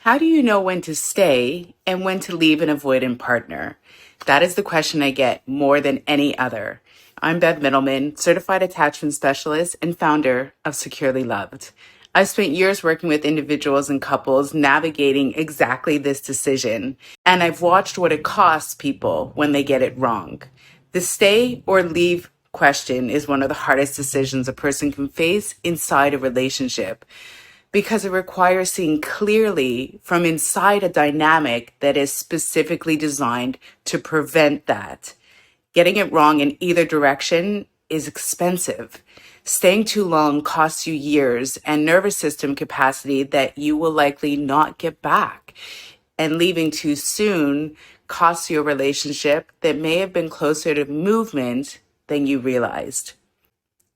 How do you know when to stay and when to leave an avoidant partner? That is the question I get more than any other. I'm Bev Mitelman, certified attachment specialist and founder of Securely Loved. I've spent years working with individuals and couples navigating exactly this decision, and I've watched what it costs people when they get it wrong. The stay or leave question is one of the hardest decisions a person can face inside a relationship, because it requires seeing clearly from inside a dynamic that is specifically designed to prevent that. Getting it wrong in either direction is expensive. Staying too long costs you years and nervous system capacity that you will likely not get back. And leaving too soon costs you a relationship that may have been closer to movement than you realized.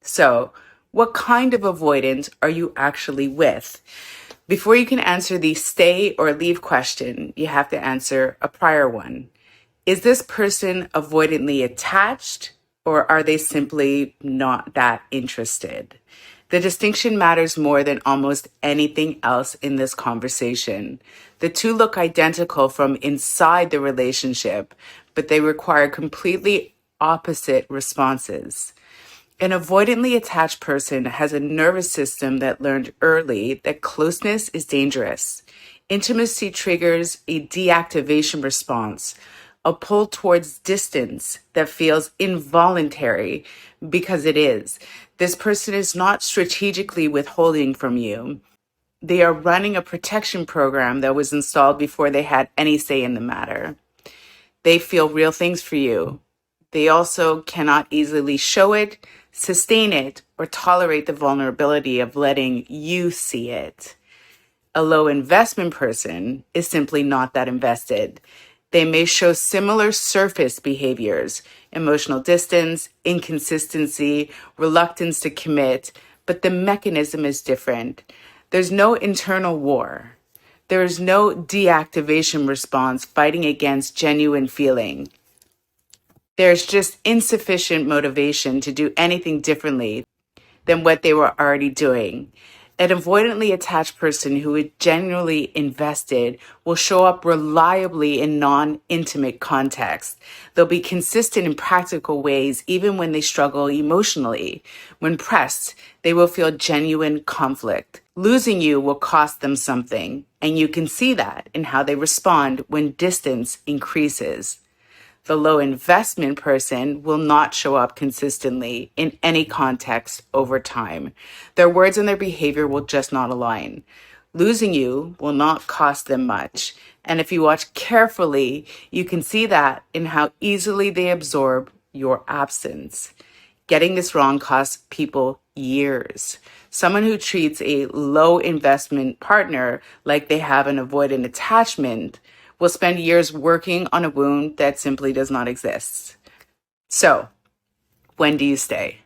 So, what kind of avoidant are you actually with? Before you can answer the stay or leave question, you have to answer a prior one. Is this person avoidantly attached, or are they simply not that interested? The distinction matters more than almost anything else in this conversation. The two look identical from inside the relationship, but they require completely opposite responses. An avoidantly attached person has a nervous system that learned early that closeness is dangerous. Intimacy triggers a deactivation response, a pull towards distance that feels involuntary because it is. This person is not strategically withholding from you. They are running a protection program that was installed before they had any say in the matter. They feel real things for you. They also cannot easily show it, sustain it, or tolerate the vulnerability of letting you see it. A low investment person is simply not that invested. They may show similar surface behaviors, emotional distance, inconsistency, reluctance to commit, but the mechanism is different. There's no internal war. There is no deactivation response fighting against genuine feeling. There's just insufficient motivation to do anything differently than what they were already doing. An avoidantly attached person who is genuinely invested will show up reliably in non-intimate contexts. They'll be consistent in practical ways, even when they struggle emotionally. When pressed, they will feel genuine conflict. Losing you will cost them something, and you can see that in how they respond when distance increases. The low investment person will not show up consistently in any context over time. Their words and their behavior will just not align. Losing you will not cost them much. And if you watch carefully, you can see that in how easily they absorb your absence. Getting this wrong costs people years. Someone who treats a low investment partner like they have an avoidant attachment will spend years working on a wound that simply does not exist. So, when do you stay?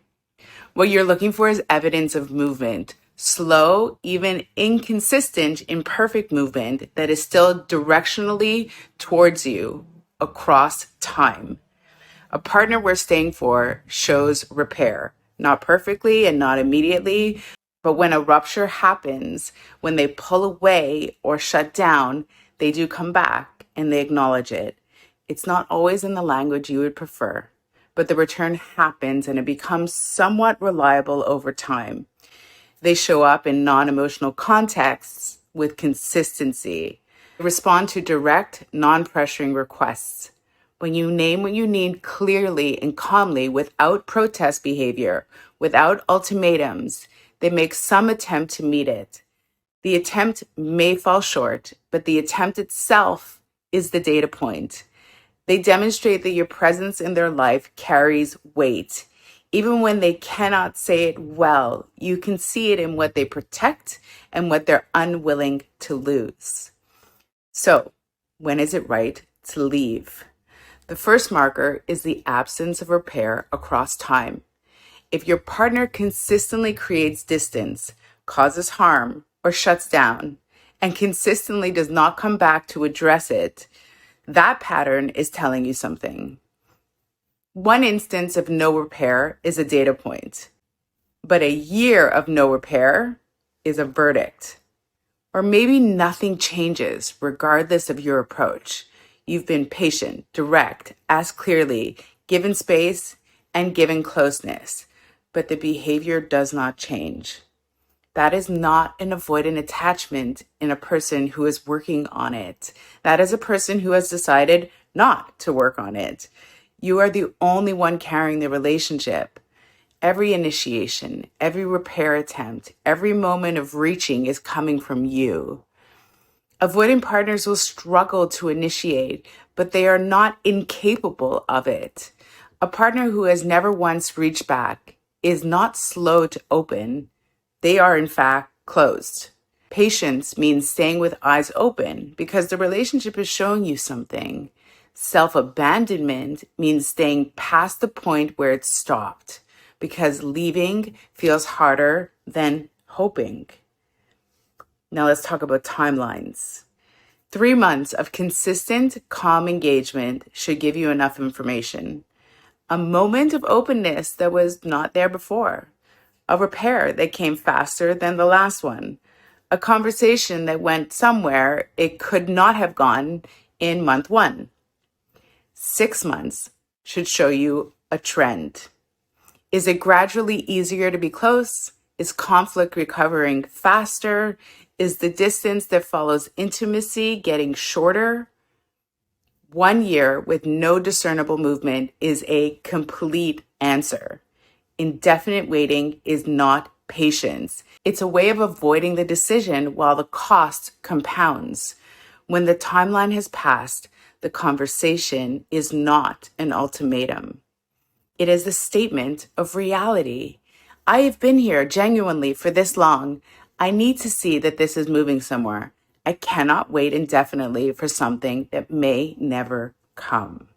What you're looking for is evidence of movement, slow, even inconsistent, imperfect movement that is still directionally towards you across time. A partner we're staying for shows repair, not perfectly and not immediately, but when a rupture happens, when they pull away or shut down, they do come back and they acknowledge it. It's not always in the language you would prefer, but the return happens and it becomes somewhat reliable over time. They show up in non-emotional contexts with consistency. They respond to direct, non-pressuring requests. When you name what you need clearly and calmly without protest behavior, without ultimatums, they make some attempt to meet it. The attempt may fall short, but the attempt itself is the data point. They demonstrate that your presence in their life carries weight. Even when they cannot say it well, you can see it in what they protect and what they're unwilling to lose. So, when is it right to leave? The first marker is the absence of repair across time. If your partner consistently creates distance, causes harm, or shuts down, and consistently does not come back to address it, that pattern is telling you something. One instance of no repair is a data point, but a year of no repair is a verdict. Or maybe nothing changes regardless of your approach. You've been patient, direct, asked clearly, given space, and given closeness, but the behavior does not change. That is not an avoidant attachment in a person who is working on it. That is a person who has decided not to work on it. You are the only one carrying the relationship. Every initiation, every repair attempt, every moment of reaching is coming from you. Avoidant partners will struggle to initiate, but they are not incapable of it. A partner who has never once reached back is not slow to open. They are, in fact, closed. Patience means staying with eyes open because the relationship is showing you something. Self-abandonment means staying past the point where it stopped because leaving feels harder than hoping. Now let's talk about timelines. 3 months of consistent, calm engagement should give you enough information. A moment of openness that was not there before. A repair that came faster than the last one. A conversation that went somewhere it could not have gone in month 1. 6 months should show you a trend. Is it gradually easier to be close? Is conflict recovering faster? Is the distance that follows intimacy getting shorter? 1 year with no discernible movement is a complete answer. Indefinite waiting is not patience. It's a way of avoiding the decision while the cost compounds. When the timeline has passed, the conversation is not an ultimatum. It is a statement of reality. I have been here genuinely for this long. I need to see that this is moving somewhere. I cannot wait indefinitely for something that may never come.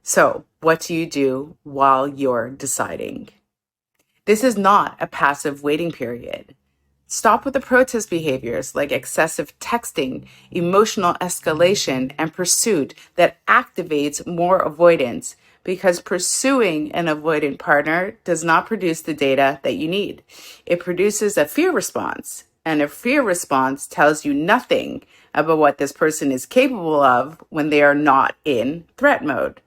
So, what do you do while you're deciding? This is not a passive waiting period. Stop with the protest behaviors like excessive texting, emotional escalation, and pursuit that activates more avoidance because pursuing an avoidant partner does not produce the data that you need. It produces a fear response, and a fear response tells you nothing about what this person is capable of when they are not in threat mode.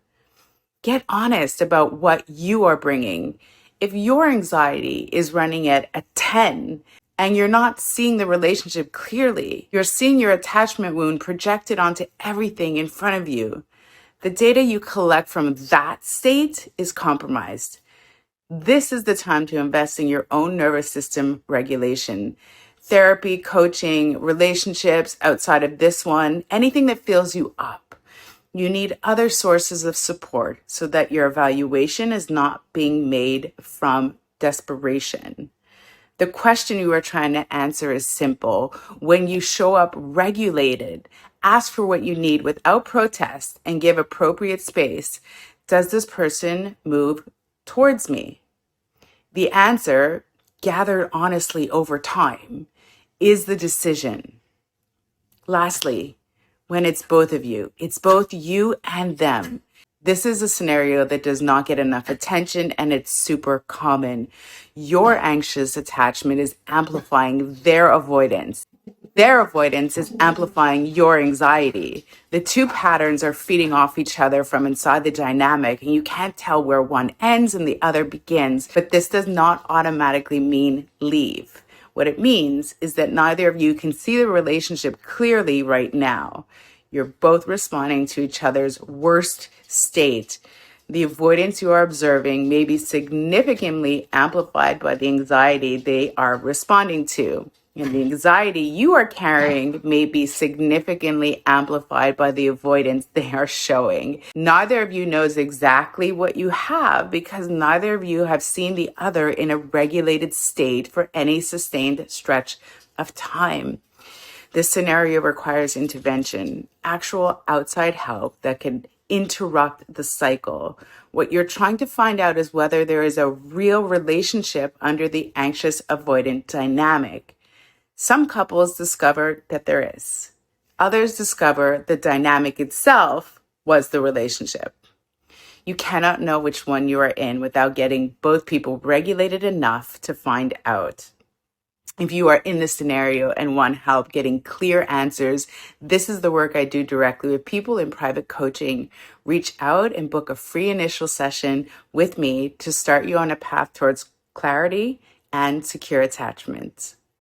Get honest about what you are bringing. If your anxiety is running at a 10 and you're not seeing the relationship clearly, you're seeing your attachment wound projected onto everything in front of you, the data you collect from that state is compromised. This is the time to invest in your own nervous system regulation. Therapy, coaching, relationships outside of this one, anything that fills you up. You need other sources of support so that your evaluation is not being made from desperation. The question you are trying to answer is simple. When you show up regulated, ask for what you need without protest, and give appropriate space, does this person move towards me? The answer, gathered honestly over time, is the decision. Lastly, when it's both of you, it's both you and them. This is a scenario that does not get enough attention, and it's super common. Your anxious attachment is amplifying their avoidance. Their avoidance is amplifying your anxiety. The two patterns are feeding off each other from inside the dynamic, and you can't tell where one ends and the other begins, but this does not automatically mean leave. What it means is that neither of you can see the relationship clearly right now. You're both responding to each other's worst state. The avoidance you are observing may be significantly amplified by the anxiety they are responding to. And the anxiety you are carrying may be significantly amplified by the avoidance they are showing. Neither of you knows exactly what you have because neither of you have seen the other in a regulated state for any sustained stretch of time. This scenario requires intervention, actual outside help that can interrupt the cycle. What you're trying to find out is whether there is a real relationship under the anxious-avoidant dynamic. Some couples discover that there is. Others discover the dynamic itself was the relationship. You cannot know which one you are in without getting both people regulated enough to find out. If you are in this scenario and want help getting clear answers, this is the work I do directly with people in private coaching. Reach out and book a free initial session with me to start you on a path towards clarity and secure attachment.